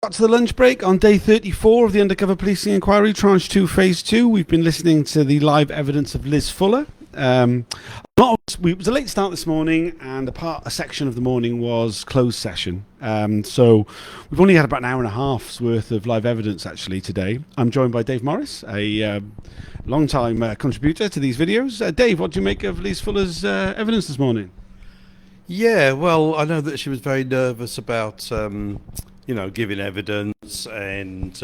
Back to the lunch break on day 34 of the Undercover Policing Inquiry, Tranche 2, Phase 2. We've been listening to the live evidence of Liz Fuller. It was a late start this morning, and a section of the morning was closed session. So we've only had about an hour and a half's worth of live evidence actually today. I'm joined by Dave Morris, a long-time contributor to these videos. Dave, what do you make of Liz Fuller's evidence this morning? Yeah, well, I know that she was very nervous about, giving evidence and,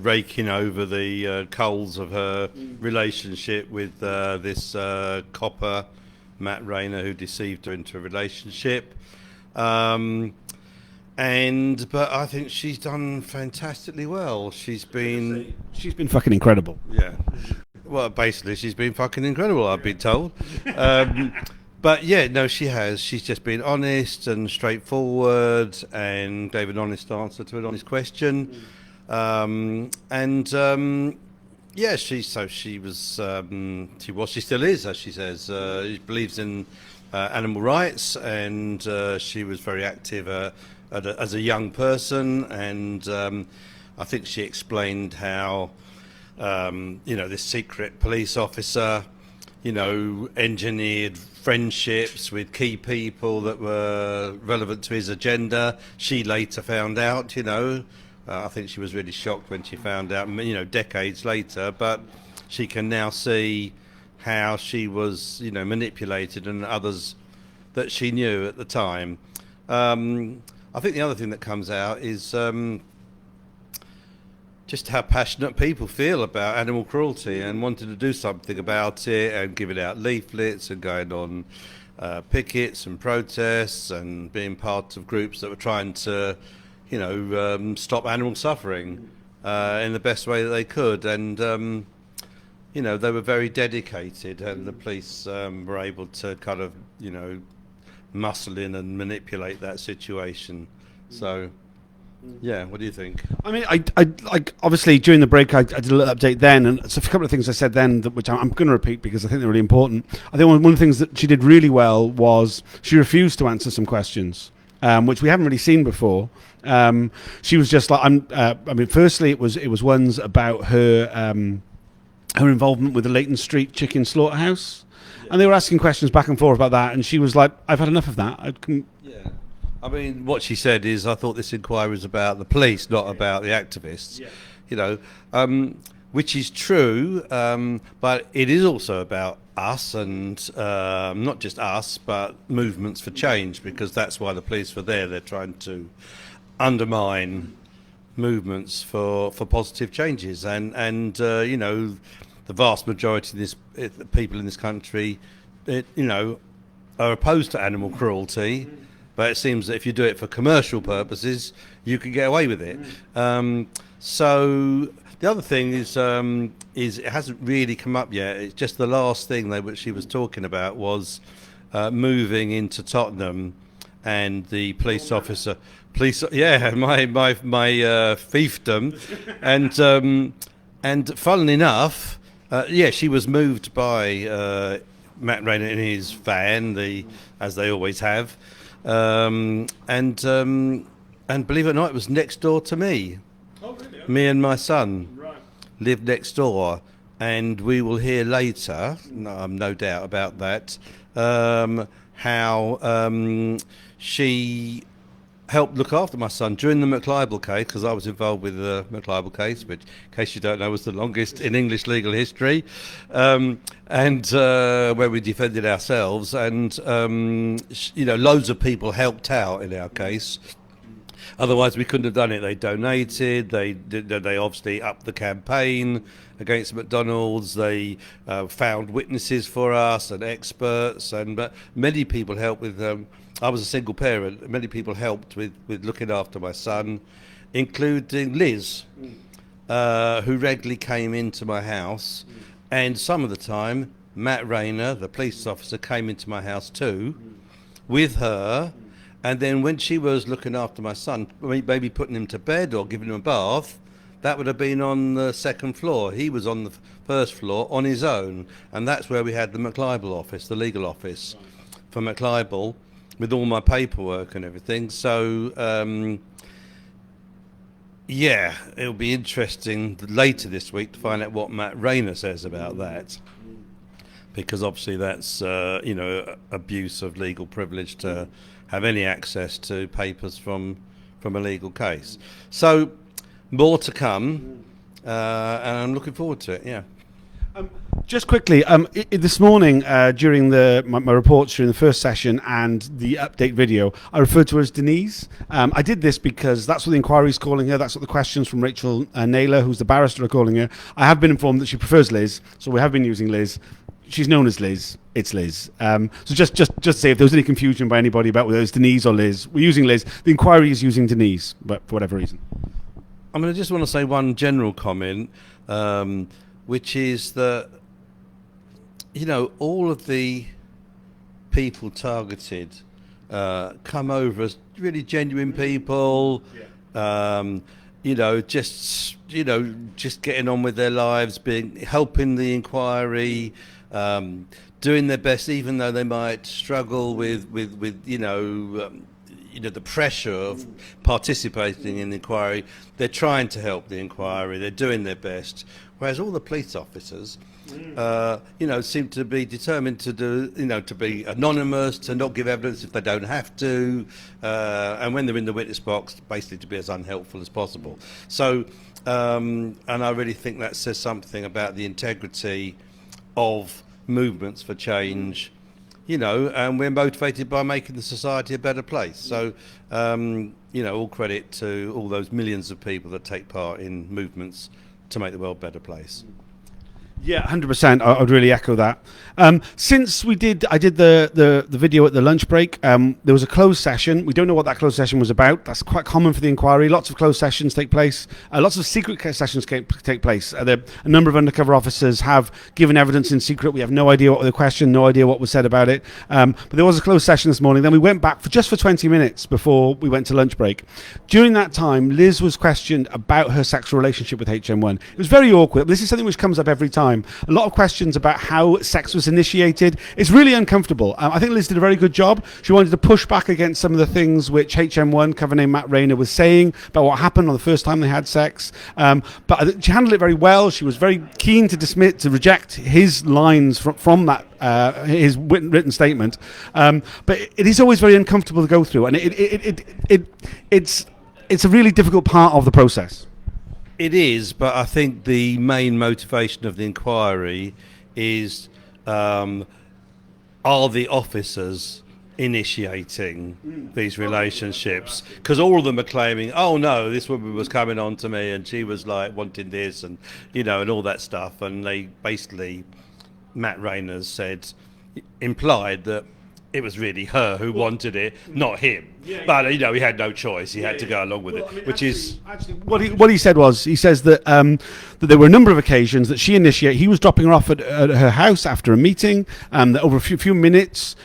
raking over the coals of her relationship with this copper, Matt Rayner, who deceived her into a relationship. But I think she's done fantastically well. She's been fucking incredible. Yeah. Well, basically, she's been fucking incredible, I've been told. But yeah, no, she has. She's just been honest and straightforward and gave an honest answer to an honest question. She still is, as she says. She believes in animal rights, and she was very active as a young person. And I think she explained how, this secret police officer, engineered friendships with key people that were relevant to his agenda. She later found out, I think she was really shocked when she found out, decades later, but she can now see how she was, manipulated, and others that she knew at the time. I think the other thing that comes out is just how passionate people feel about animal cruelty and wanting to do something about it, and giving out leaflets and going on pickets and protests and being part of groups that were trying to, stop animal suffering in the best way that they could. And, they were very dedicated, and the police were able to kind of, muscle in and manipulate that situation. So... yeah, what do you think? I mean, I obviously during the break I did a little update then, and so a couple of things I said then which I'm going to repeat because I think they're really important. I think one of the things that she did really well was she refused to answer some questions, which we haven't really seen before. She was just like, firstly it was ones about her involvement with the Leighton Street chicken slaughterhouse, and they were asking questions back and forth about that, and she was like, "I've had enough of that." Yeah. I mean, what she said is, I thought this inquiry was about the police, not about the activists, which is true, but it is also about us, and not just us, but movements for change, because that's why the police were there. They're trying to undermine movements for positive changes, and the vast majority of the people in this country, are opposed to animal cruelty. But it seems that if you do it for commercial purposes, you can get away with it. So the other thing is it hasn't really come up yet. It's just the last thing that she was talking about was moving into Tottenham, and the police officer, my fiefdom, and funnily enough, she was moved by Matt Rayner in his van, as they always have. And believe it or not, it was next door to me. Oh, really? Me and my son lived next door, and we will hear later, no doubt about that, how she helped look after my son during the McLibel case, because I was involved with the McLibel case, which, in case you don't know, was the longest in English legal history, and where we defended ourselves, and loads of people helped out in our case. Otherwise, we couldn't have done it. They donated. They obviously upped the campaign against McDonald's. They found witnesses for us and experts, but many people helped with. I was a single parent. Many people helped with looking after my son, including Liz, who regularly came into my house, and some of the time Matt Rayner, the police officer, came into my house too, with her. And then when she was looking after my son, maybe putting him to bed or giving him a bath, that would have been on the second floor. He was on the first floor on his own, and that's where we had the McLibel office, the legal office for McLibel, with all my paperwork and everything. So Yeah, it'll be interesting later this week to find out what Matt Rayner says about that, because obviously that's abuse of legal privilege to have any access to papers from a legal case. So more to come, and I'm looking forward to it. Yeah. Just quickly, this morning during my reports during the first session and the update video, I referred to her as Denise. I did this because that's what the inquiry is calling her. That's what the questions from Rachel Naylor, who's the barrister, are calling her. I have been informed that she prefers Liz, so we have been using Liz. She's known as Liz. It's Liz. So just say if there was any confusion by anybody about whether it's Denise or Liz, we're using Liz. The inquiry is using Denise, but for whatever reason. I just want to say one general comment, which is that, all of the people targeted come over as really genuine people, just getting on with their lives, helping the inquiry, doing their best, even though they might struggle with the pressure of participating in the inquiry. They're trying to help the inquiry. They're doing their best. Whereas all the police officers, seem to be determined to to be anonymous, to not give evidence if they don't have to, and when they're in the witness box, basically to be as unhelpful as possible. So, and I really think that says something about the integrity of movements for change, and we're motivated by making the society a better place. So, all credit to all those millions of people that take part in movements to make the world a better place. Yeah, 100%. I would really echo that. Since I did the video at the lunch break, there was a closed session. We don't know what that closed session was about. That's quite common for the inquiry. Lots of closed sessions take place. Lots of secret sessions take place. A number of undercover officers have given evidence in secret. We have no idea what the question, no idea what was said about it. But there was a closed session this morning. Then we went back for 20 minutes before we went to lunch break. During that time, Liz was questioned about her sexual relationship with HN1. It was very awkward. This is something which comes up every time. A lot of questions about how sex was initiated. It's really uncomfortable. I think Liz did a very good job. She wanted to push back against some of the things which HN1, cover name Matt Rayner, was saying about what happened on the first time they had sex. But she handled it very well. She was very keen to reject his lines from that his written statement. But it is always very uncomfortable to go through, and it's a really difficult part of the process. It is, but I think the main motivation of the inquiry is, are the officers initiating these relationships? Because all of them are claiming, oh no, this woman was coming on to me and she was like wanting this and, and all that stuff. And they basically, Matt Rayner implied that it was really her who wanted it, not him. But he had no choice. He had to go along with it, which is actually what he said was, he says that that there were a number of occasions that she initiated. He was dropping her off at her house after a meeting. That over a few minutes,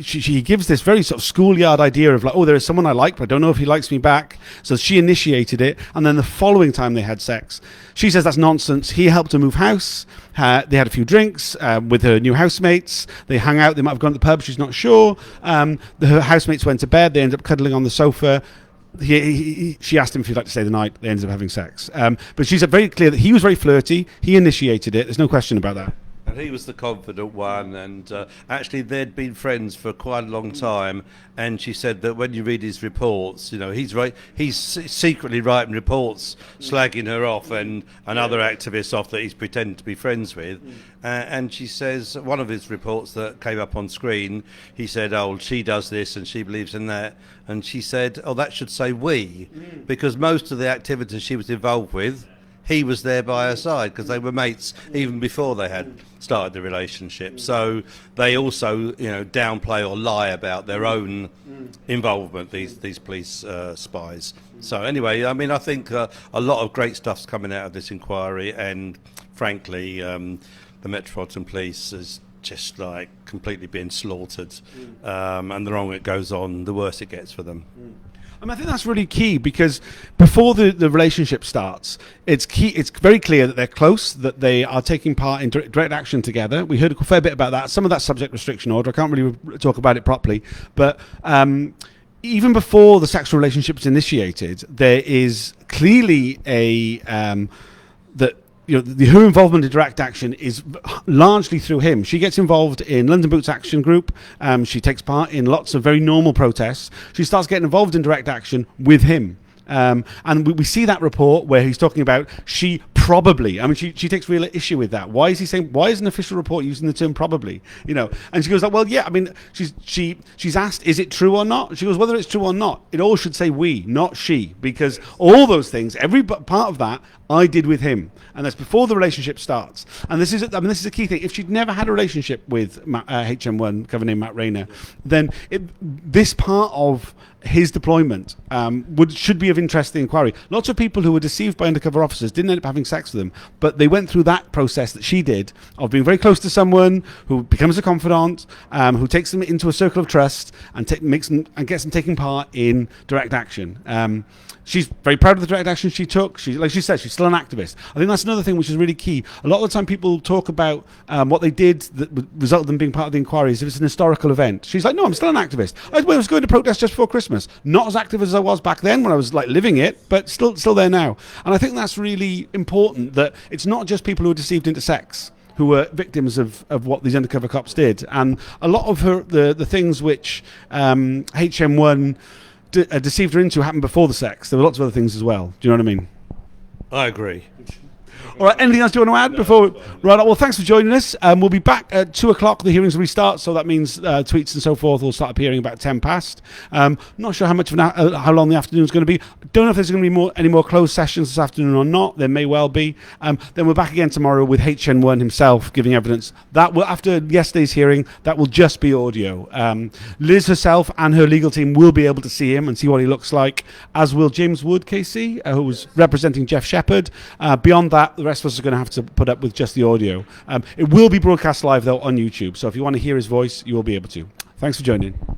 she gives this very sort of schoolyard idea of like, oh, there is someone I like, but I don't know if he likes me back. So she initiated it, and then the following time they had sex, she says that's nonsense. He helped her move house. They had a few drinks with her new housemates. They hung out. They might have gone to the pub. She's not sure. Her housemates went to bed. They ended up cuddling on the sofa. She asked him if he'd like to stay the night. They ended up having sex. But she's very clear that he was very flirty. He initiated it. There's no question about that. And he was the confident one, and actually they'd been friends for quite a long time. And she said that when you read his reports, he's secretly writing reports slagging her off and other activists off that he's pretending to be friends with. And she says one of his reports that came up on screen, he said, oh, she does this and she believes in that. And she said, oh, that should say we, because most of the activities she was involved with, he was there by her side because they were mates even before they had started the relationship. So they also, downplay or lie about their own involvement, these police spies. So anyway, I think a lot of great stuff's coming out of this inquiry, and frankly, the Metropolitan Police is just like completely being slaughtered. And the longer it goes on, the worse it gets for them. I think that's really key, because before the relationship starts, it's very clear that they're close, that they are taking part in direct action together. We heard a fair bit about that. Some of that subject restriction order, I can't really talk about it properly, but even before the sexual relationship is initiated, there is clearly her involvement in direct action is largely through him. She gets involved in London Boots Action Group. She takes part in lots of very normal protests. She starts getting involved in direct action with him. And we see that report where he's talking about she probably. I mean, she takes real issue with that. Why is he saying? Why is an official report using the term probably? And she goes like, well, yeah. I mean, she's asked, is it true or not? She goes, whether it's true or not, it all should say we, not she, because all those things, every part of that, I did with him, and that's before the relationship starts. And this is a key thing. If she'd never had a relationship with HN1, cover name Matt Rayner, then this part of his deployment should be of interest to the inquiry. Lots of people who were deceived by undercover officers didn't end up having sex with them, but they went through that process that she did of being very close to someone who becomes a confidant, who takes them into a circle of trust and gets them taking part in direct action. She's very proud of the direct action she took. Like she said, she's still an activist. I think that's another thing which is really key. A lot of the time people talk about what they did that resulted in them being part of the inquiry as if it's an historical event. She's like, no, I'm still an activist. I was going to protest just before Christmas. Not as active as I was back then when I was like living it, but still there now. And I think that's really important, that it's not just people who are deceived into sex who were victims of what these undercover cops did. And a lot of the things which HM1 deceived her into happened before the sex. There were lots of other things as well. Do you know what I mean? I agree. All right, anything else you want to add before? Right, well, thanks for joining us. We'll be back at 2 o'clock. The hearings will restart, so that means tweets and so forth will start appearing about 10 past. Not sure how long the afternoon is going to be. Don't know if there's going to be any more closed sessions this afternoon or not. There may well be. Then we're back again tomorrow with HN1 himself giving evidence. That will, after yesterday's hearing, that will just be audio. Liz herself and her legal team will be able to see him and see what he looks like, as will James Wood, KC, who was representing Jeff Shepherd. Beyond that, the rest of us are going to have to put up with just the audio. It will be broadcast live, though, on YouTube. So if you want to hear his voice, you will be able to. Thanks for joining.